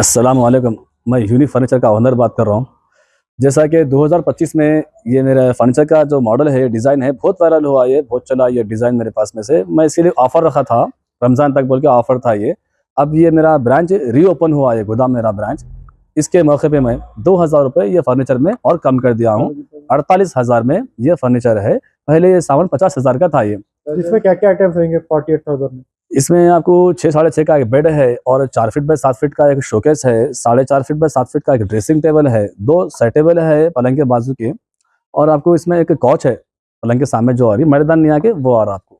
अस्सलाम वालेकुम। मैं यूनिक फर्नीचर का ओनर बात कर रहा हूँ। जैसा कि 2025 में ये मेरा फर्नीचर का जो मॉडल है, डिज़ाइन है, बहुत वायरल हुआ, ये बहुत चला ये डिज़ाइन मेरे पास में से। मैं इसीलिए ऑफ़र रखा था, रमज़ान तक बोल के ऑफ़र था ये। अब ये मेरा ब्रांच रीओपन हुआ है, गोदाम मेरा ब्रांच। इसके मौके पे मैं 2000 रुपये ये फर्नीचर में और कम कर दिया हूँ। 48,000 में ये फर्नीचर है। पहले ये सामान 50,000 का था ये। इसमें क्या क्या आइटम्स रहेंगे 48,000 में? इसमें आपको 6 साढ़े 6 का एक बेड है और 4 फीट बाय 7 फीट का एक शोकेस है, 4.5 फीट बाय 7 फीट का एक ड्रेसिंग टेबल है, 2 साइड टेबल है पलंग के बाजू के, और आपको इसमें एक कॉच है पलंग के सामने जो आ रही मर्दान नहीं आके वो आ रहा आपको।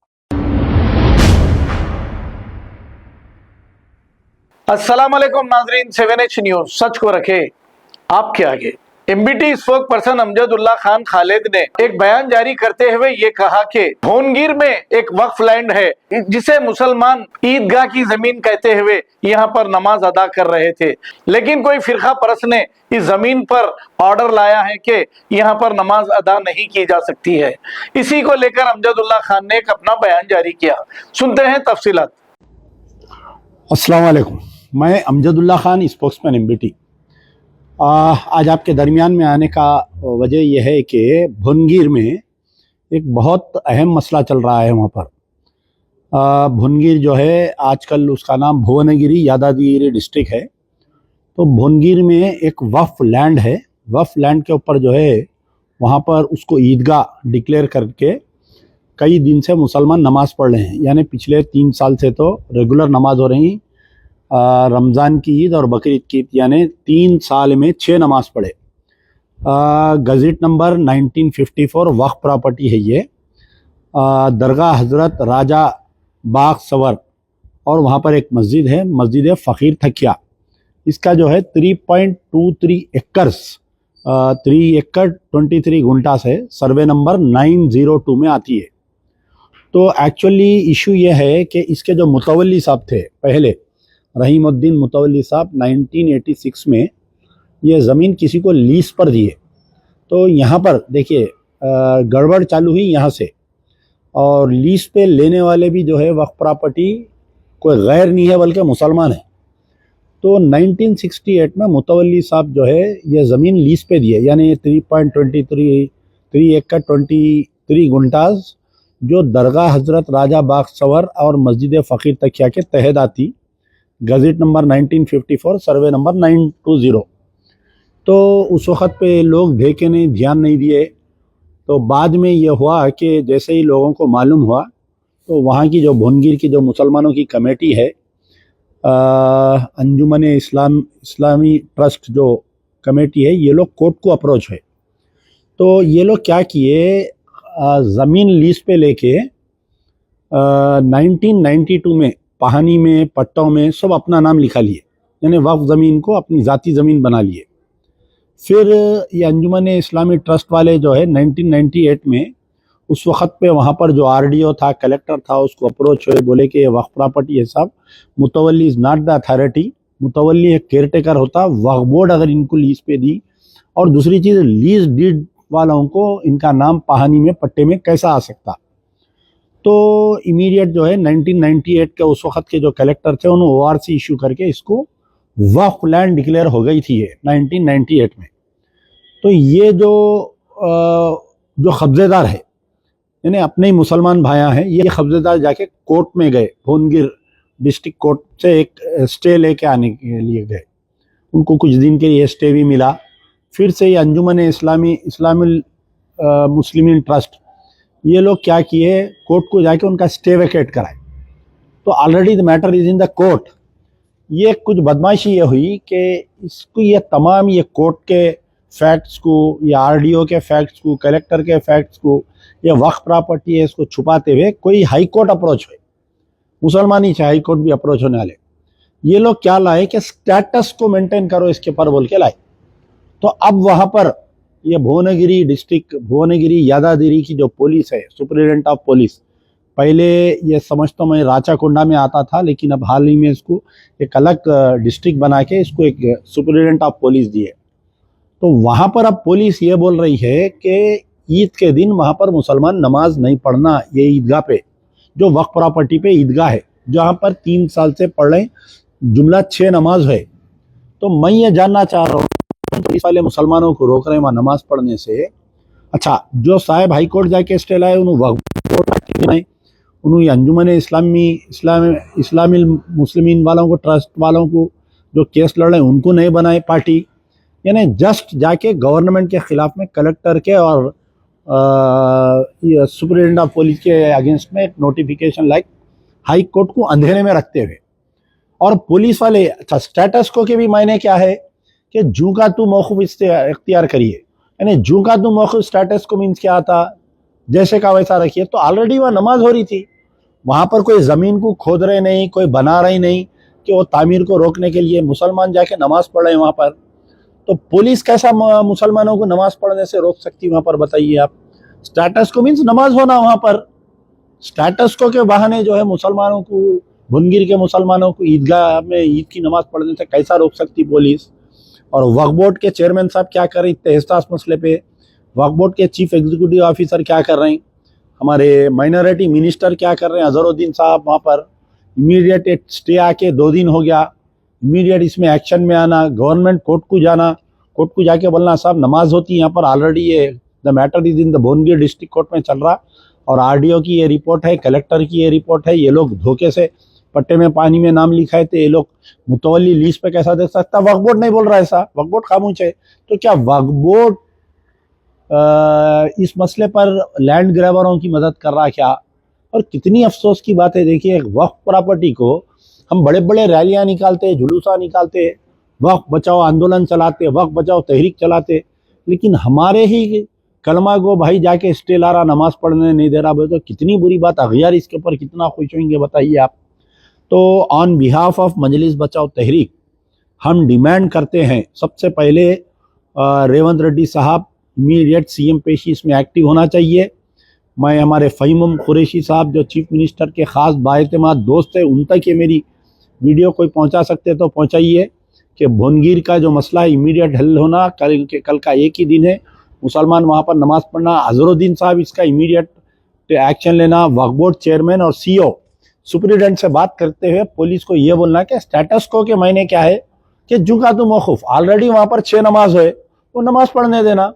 अस्सलाम वालेकुम नाजरीन, 7H न्यूज सच को रखे आपके आगे। MBT spoke person Amjadullah Khan Khalid ने एक बयान जारी करते हुए ये कहा कि भोनगिर में एक वक्फ लैंड है जिसे मुसलमान ईदगाह की जमीन कहते हुए यहाँ पर नमाज अदा कर रहे थे, लेकिन कोई फिरका परस्त ने इस जमीन पर ऑर्डर लाया है कि यहाँ पर नमाज अदा नहीं की जा सकती है। इसी को लेकर अमजदुल्ला खान ने एक अपना बयान जारी किया। सुनते हैं तफसीलात। अस्सलाम वालेकुम, मैं अमजदुल्ला खान, स्पोक्समैन एमबीटी। आज आपके दरमियान में आने का वजह यह है कि भुनगिर में एक बहुत अहम मसला चल रहा है। वहाँ पर भुनगिर जो है आजकल उसका नाम भुवनगिरी यादागिरी डिस्ट्रिक्ट है। तो भुनगिर में एक वक्फ लैंड है। वक्फ लैंड के ऊपर जो है वहाँ पर उसको ईदगाह डिक्लेयर करके कई दिन से मुसलमान नमाज़ पढ़ रहे हैं। यानी पिछले 3 साल से तो रेगुलर नमाज हो रही। रमज़ान की ईद और बकरीद की ईद, यानी 3 साल में 6 नमाज पढ़े। गज़ट नंबर 1954 वक्फ प्रॉपर्टी है ये। दरगाह हज़रत राजा बाग सवर, और वहाँ पर एक मस्जिद है, मस्जिद फ़कीर थकिया। इसका जो है 3.23 एकर्स, 3 एकड़ 23 गुंटास है। सर्वे नंबर 902 में आती है। तो एक्चुअली इशू ये है कि इसके जो मुतवल्ली साहब थे पहले, रहीमुद्दीन मुतवल्ली साहब, 1986 में ये ज़मीन किसी को लीज पर दिए। तो यहाँ पर देखिए गड़बड़ चालू हुई यहाँ से। और लीज पे लेने वाले भी जो है वक्फ प्रॉपर्टी कोई गैर नहीं है बल्कि मुसलमान है। तो 1968 में मुतवल्ली साहब जो है ये ज़मीन लीज पे दिए, यानी 3 एकड़ 23 गुंटास, जो दरगाह हज़रत राजा बाग सवर और मस्जिद फ़कीर तकिया के तहत आती। Gazette number 1954 survey number 920। तो उस वक़्त पे लोग देखे नहीं, ध्यान नहीं दिए। तो बाद में ये हुआ कि जैसे ही लोगों को मालूम हुआ तो वहाँ की जो भुनगिर की जो मुसलमानों की कमेटी है, अंजुमन इस्लामी ट्रस्ट जो कमेटी है, ये लोग कोर्ट को अप्रोच है। तो ये लोग क्या किए, ज़मीन लीज पे लेके 1992 में पहानी में, पट्टों में सब अपना नाम लिखा लिए, यानी वक्फ ज़मीन को अपनी ज़ाती ज़मीन बना लिए। फिर ये अंजुमन इस्लामी ट्रस्ट वाले जो है 1998 में उस वक़्त पे वहाँ पर जो आरडीओ था, कलेक्टर था, उसको अप्रोच हुए, बोले कि वक्फ प्रॉपर्टी है साहब, मुतवल्ली इज़ नॉट द अथॉरिटी, मुतवल्ली एक केयर टेकर होता। वक्फ बोर्ड अगर इनको लीज पे दी, और दूसरी चीज़ लीज डीड वालों को इनका नाम पहानी में, पट्टे में कैसा आ सकता। तो इमीडिएट जो है 1998 के उस वक़्त के जो कलेक्टर थे उन्होंने ORC इशू करके इसको वक्फ लैंड डिक्लेयर हो गई थी ये 1998 में। तो ये जो कब्ज़ेदार है, यानी अपने ही मुसलमान भाइयाँ हैं, ये कब्ज़ेदार जाके कोर्ट में गए, भुनगिर डिस्ट्रिक्ट कोर्ट से एक स्टे लेके आने के लिए गए। उनको कुछ दिन के लिए स्टे भी मिला। फिर से ये अंजुमन इस्लामी मुस्लिमीन ट्रस्ट, ये लोग क्या किए, कोर्ट को जाके उनका स्टे वेकेट कराए। तो already the matter is in the court. ये कुछ बदमाशी ये हुई कि इसको ये तमाम ये कोर्ट के फैक्ट्स को, या आरडीओ के फैक्ट्स को, कलेक्टर के फैक्ट्स को, ये वक्फ प्रॉपर्टी है, इसको छुपाते हुए कोई हाई कोर्ट अप्रोच हुए, मुसलमान ही हाई कोर्ट भी अप्रोच होने वाले। ये लोग क्या लाए कि स्टेटस को मेंटेन करो इसके पर बोल के लाए। तो अब वहाँ पर ये भुवनगिरी डिस्ट्रिक्ट, भुवनगिरी यादागिरी की जो पुलिस है, सुपरिटेंडेंट ऑफ पुलिस, पहले ये समझता मैं राचाकोंडा में आता था, लेकिन अब हाल ही में इसको एक अलग डिस्ट्रिक्ट बना के इसको एक सुपरिटेंडेंट ऑफ पुलिस दिए। तो वहाँ पर अब पुलिस ये बोल रही है कि ईद के दिन वहाँ पर मुसलमान नमाज नहीं पढ़ना। ये ईदगाह पे, जो वक्फ प्रॉपर्टी पे ईदगाह है, जहाँ पर 3 साल से पढ़ रहे, जुमला 6 नमाज है। तो मैं ये जानना चाह रहा हूँ, पुलिस वाले मुसलमानों को रोक रहे हैं वहाँ नमाज पढ़ने से। अच्छा, जो साहब हाई कोर्ट जाके स्टे लाए उन्होंने अंजुमन इस्लामी मुस्लिमीन वालों को, ट्रस्ट वालों को जो केस लड़ रहे हैं उनको नहीं बनाए पार्टी, यानी जस्ट जाके गवर्नमेंट के खिलाफ में कलेक्टर के और सुपरिटेंडेंट ऑफ पुलिस के अगेंस्ट में एक नोटिफिकेशन लाइक हाई कोर्ट को अंधेरे में रखते हुए। और पुलिस वाले, अच्छा स्टेटस को के भी मायने क्या है कि जू का तू मौकूफ इख्तियार करिए, यानी जू का तू मौकूफ स्टेटस को मीन्स क्या आता, जैसे का वैसा रखिए। तो ऑलरेडी वहाँ नमाज हो रही थी, वहाँ पर कोई ज़मीन को खोद रहे नहीं, कोई बना रहे नहीं कि वो तामीर को रोकने के लिए मुसलमान जाके नमाज पढ़ रहे हैं वहाँ पर। तो पुलिस कैसा मुसलमानों को नमाज पढ़ने से रोक सकती है वहाँ पर, बताइए आप। स्टेटस को मीन्स नमाज होना वहाँ पर, स्टेटस को के बहाने जो है मुसलमानों को, भुनगिर के मुसलमानों को ईदगाह में ईद की नमाज पढ़ने से कैसा रोक सकती पुलिस। और वक्फ बोर्ड के चेयरमैन साहब क्या कर रहे हैं इस मसले पे, वक्फ बोर्ड के चीफ एग्जीक्यूटिव ऑफिसर क्या कर रहे हैं, हमारे माइनॉरिटी मिनिस्टर क्या कर रहे हैं, अजहरुद्दीन साहब वहाँ पर इमीडिएट स्टे आके 2 दिन हो गया, इमीडिएट इसमें एक्शन में आना, गवर्नमेंट कोर्ट को जाना, कोर्ट को जाके बोलना साहब नमाज होती है यहाँ पर ऑलरेडी, ये the matter is in the Bhongir district court में चल रहा, और आरडीओ की ये रिपोर्ट है, कलेक्टर की ये रिपोर्ट है, ये लोग धोखे से पट्टे में पानी में नाम लिखाए थे, ये लोग मुतवल्ली लीज पे कैसा दे सकता। वक्फ बोर्ड नहीं बोल रहा है ऐसा, वक्फ बोर्ड खामोश है। तो क्या वक्फ बोर्ड इस मसले पर लैंड ग्रैबरों की मदद कर रहा क्या? और कितनी अफसोस की बात है, देखिए वक्फ प्रॉपर्टी को हम बड़े बड़े रैलियां निकालते, जुलूसा निकालते, वक्फ बचाओ आंदोलन चलाते, वक्फ बचाओ तहरीक चलाते, लेकिन हमारे ही कलमा को भाई जाके स्टे ला रहा, नमाज पढ़ने नहीं दे रहा। भाई तो कितनी बुरी बात, अगयार इसके ऊपर कितना खुश होंगे बताइए आप। तो ऑन बिहाफ ऑफ मजलिस बचाओ तहरीक हम डिमांड करते हैं, सबसे पहले रेवंत रेड्डी साहब इमीडिएट सीएम पेशी इसमें एक्टिव होना चाहिए। मैं हमारे फ़हीम कुरैशी साहब जो चीफ मिनिस्टर के ख़ास बाएतमाद दोस्त है, उन तक ये मेरी वीडियो कोई पहुंचा सकते तो पहुंचाइए कि भुनगिर का जो मसला है इमीडिएट हल होना। कल का एक ही दिन है, मुसलमान वहाँ पर नमाज पढ़ना। अजहरुद्दीन साहब इसका इमीडिएट एक्शन लेना। वक्फ बोर्ड चेयरमैन और सीईओ सुपरिटेंडेंट से बात करते हुए पुलिस को ये बोलना कि स्टेटस को के मायने क्या है कि जुका तो मौकूफ, ऑलरेडी वहाँ पर 6 नमाज है, वो नमाज पढ़ने देना।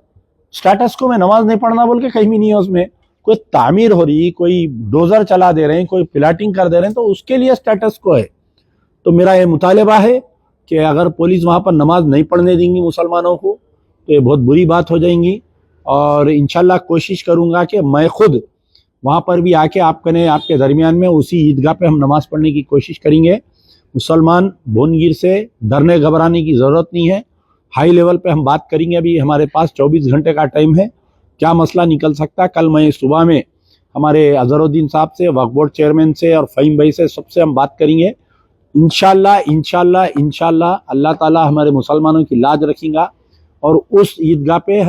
स्टेटस को में नमाज नहीं पढ़ना बोल के कहीं भी नहीं है, उसमें कोई तामीर हो रही, कोई डोजर चला दे रहे हैं, कोई प्लाटिंग कर दे रहे हैं, तो उसके लिए स्टेटस को है। तो मेरा ये मुतालबा है कि अगर पुलिस वहाँ पर नमाज नहीं पढ़ने देंगी मुसलमानों को तो ये बहुत बुरी बात हो जाएंगी। और इंशाल्लाह कोशिश करूँगा कि मैं खुद वहाँ पर भी आके आपके दरमियान में उसी ईदगाह पे हम नमाज पढ़ने की कोशिश करेंगे। मुसलमान भुनगिर से डरने घबराने की ज़रूरत नहीं है। हाई लेवल पे हम बात करेंगे। अभी हमारे पास 24 घंटे का टाइम है, क्या मसला निकल सकता है। कल मैं सुबह में हमारे अजहरुद्दीन साहब से, वक्फ बोर्ड चेयरमैन से और फ़हीम भाई से, सबसे हम बात करेंगे। इंशाल्लाह अल्लाह ताला हमारे मुसलमानों की लाज रखेगा और उस ईदगाह पे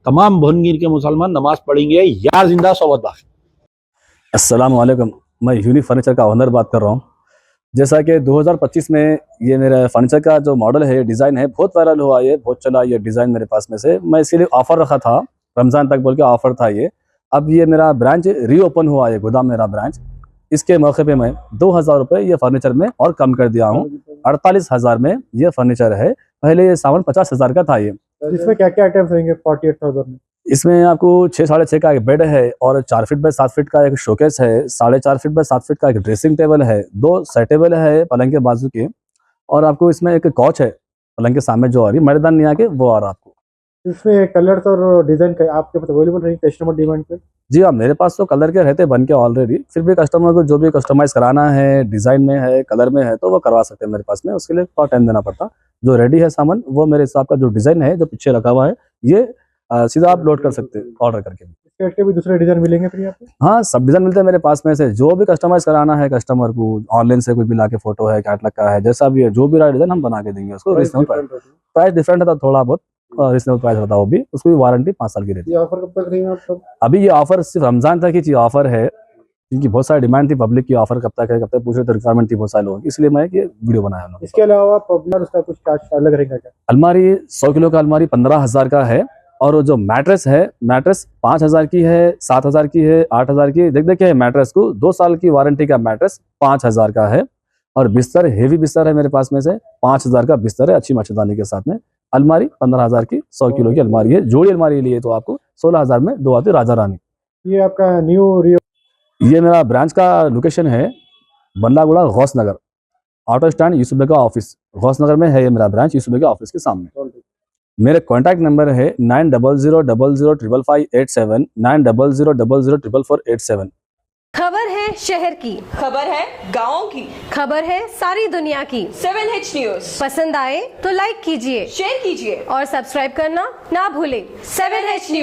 तमाम भुनगिर के मुसलमान नमाज पढ़ेंगे। या जिंदा सोबत बाकी। अस्सलाम वालेकुम, मैं यूनिक फर्नीचर का ओनर बात कर रहा हूँ। जैसा कि 2025 में ये मेरा फर्नीचर का जो मॉडल है, डिज़ाइन है, बहुत वायरल हुआ, ये बहुत चला ये डिज़ाइन मेरे पास में से। मैं इसीलिए ऑफ़र रखा था, रमज़ान तक बोल के ऑफ़र था ये। अब ये मेरा ब्रांच रीओपन हुआ है, गोदाम मेरा ब्रांच। इसके मौके पे मैं 2000 रुपये ये फर्नीचर में और कम कर दिया हूँ। 48,000 में ये फर्नीचर है, पहले ये सामान 50,000 का था। ये इसमें क्या क्या आइटम्स रहेंगे 48,000 में? इसमें आपको 6 साढ़े 6 का एक बेड है और 4 फीट बाय 7 फीट का एक शोकेस है, 4.5 फीट बाय 7 फीट का एक ड्रेसिंग टेबल है, 2 साइड टेबल है पलंग के बाजू के, और आपको इसमें एक कॉच है पलंग के सामने जो आ रही, मर्दान नहीं आके वो आ रहा आपको। इसमें कलर्स और डिजाइन का आपके पास अवेलेबल रहेंगे कस्टमर डिमांड पे? जी हाँ, मेरे पास तो कलर के रहते बन के ऑलरेडी, फिर भी कस्टमर को जो भी कस्टमाइज कराना है, डिज़ाइन में है, कलर में है, तो वो करवा सकते हैं मेरे पास में। उसके लिए थोड़ा टाइम देना पड़ता। जो रेडी है सामान वो मेरे हिसाब का जो डिज़ाइन है जो पीछे रखा हुआ है, ये सीधा आप लोड कर सकते हैं ऑर्डर करके। इसके हट के भी दूसरे डिजाइन मिलेंगे फिर यहाँ पे? हाँ, सब डिज़ाइन मिलते हैं मेरे पास में से। जो भी कस्टमाइज कराना है कस्टमर को, ऑनलाइन से कुछ भी ला के फोटो है, कैटलॉग का है, जैसा भी है, जो भी डिज़ाइन हम बना के देंगे उसको। रीजनेबल प्राइस डिफरेंट रहता, थोड़ा बहुत रीजनेबल प्राइस रहता है वो भी। उसकी वारंटी 5 साल की रहती है। ये ऑफर कब तक रहेगा आपका? अभी ये ऑफर सिर्फ रमजान तक ही ऑफर है, क्योंकि बहुत सारी डिमांड थी पब्लिक की, ऑफर कब तक है, कब तक पूछ रहे तो रिक्वायरमेंट थी बहुत सारे लोगों की, इसलिए मैं ये वीडियो बनाया हूँ। इसके अलावा पॉपुलर उसका कुछ चार्ज अलग रहेगा क्या? अलमारी 100 किलो का अलमारी 15,000 का है, और जो मैट्रेस है, मैट्रेस 5,000 की है, 7,000 की है, 8,000 की। देखिए मैट्रेस को 2 साल की वारंटी का मैट्रेस 5,000 का है। और बिस्तर हेवी बिस्तर है मेरे पास में से 5,000 का बिस्तर है अच्छी मच्छरदानी के साथ में। अलमारी 15,000 की 100 किलो की अलमारी है। जोड़ी अलमारी लिए तो आपको 16,000 में 2 आती राजा रानी। ये आपका न्यू ये मेरा ब्रांच का लोकेशन है बल्लागुड़ा गौस नगर, ऑटो स्टैंड यूसुफ बेगा ऑफिस, गौस नगर में है ये मेरा ब्रांच यूसुफ बेगा ऑफिस के सामने। मेरे कॉन्टैक्ट नंबर है 9000005587 9000004487। खबर है शहर की, खबर है गाँव की, खबर है सारी दुनिया की। 7H न्यूज पसंद आए तो लाइक कीजिए, शेयर कीजिए और सब्सक्राइब करना ना भूलें। 7H news.